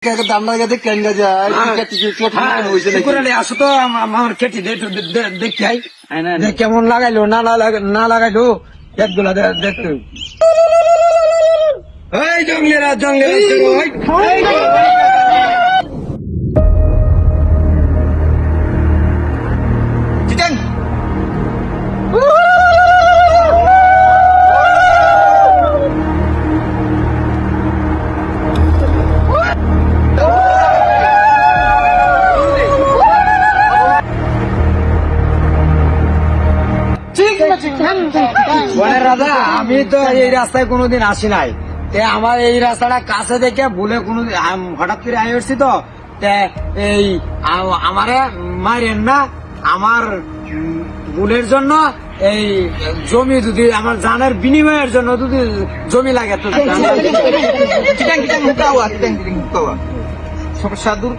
দামটা গেছে কেন্দ্র যায় আসো তো আমার খেটি দেখাই কেমন লাগাইলো না লাগাইলো একগুলা দেখতে জঙ্গলেরা রাজা আমি তো এই রাস্তায় কোনোদিন আসি নাই আমার এই রাস্তাটা কাছে দেখে ভুলে কোনোদিন হঠাৎ করে আই উঠছি তো এই আমারে মারেন না আমার ভুলের জন্য এই জমি যদি আমার জানের বিনিময়ের জন্য যদি জমি লাগে তো সাধুর